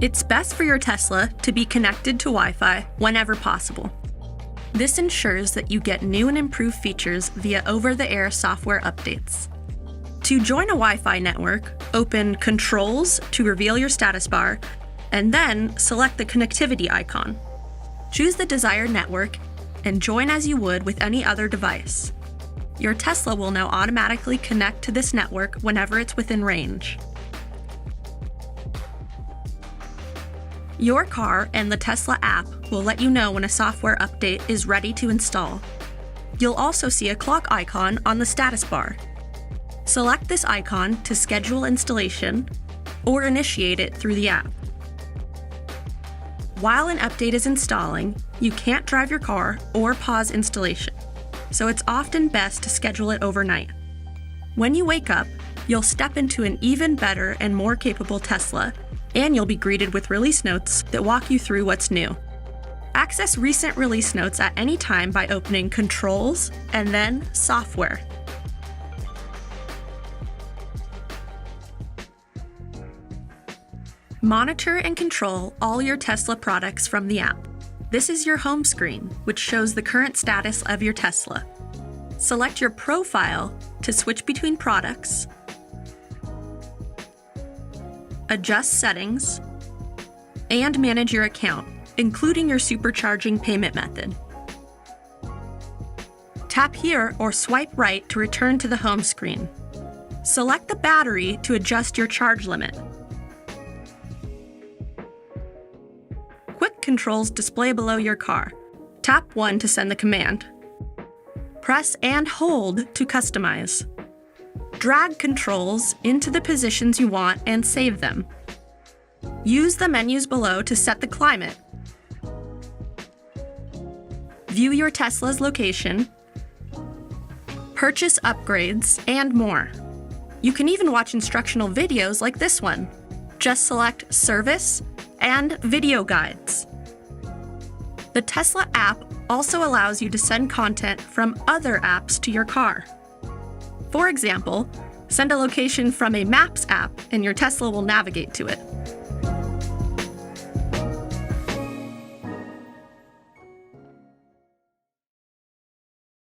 It's best for your Tesla to be connected to Wi-Fi whenever possible. This ensures that you get new and improved features via over-the-air software updates. To join a Wi-Fi network, open Controls to reveal your status bar, and then select the connectivity icon. Choose the desired network and join as you would with any other device. Your Tesla will now automatically connect to this network whenever it's within range. Your car and the Tesla app will let you know when a software update is ready to install. You'll also see a clock icon on the status bar. Select this icon to schedule installation or initiate it through the app. While an update is installing, you can't drive your car or pause installation, so it's often best to schedule it overnight. When you wake up, you'll step into an even better and more capable Tesla, and you'll be greeted with release notes that walk you through what's new. Access recent release notes at any time by opening Controls and then Software. Monitor and control all your Tesla products from the app. This is your home screen, which shows the current status of your Tesla. Select your profile to switch between products, adjust settings, and manage your account, including your supercharging payment method. Tap here or swipe right to return to the home screen. Select the battery to adjust your charge limit. Quick controls display below your car. Tap 1 to send the command. Press and hold to customize. Drag controls into the positions you want and save them. Use the menus below to set the climate. View your Tesla's location, purchase upgrades, and more. You can even watch instructional videos like this one. Just select Service and Video Guides. The Tesla app also allows you to send content from other apps to your car. For example, send a location from a Maps app and your Tesla will navigate to it.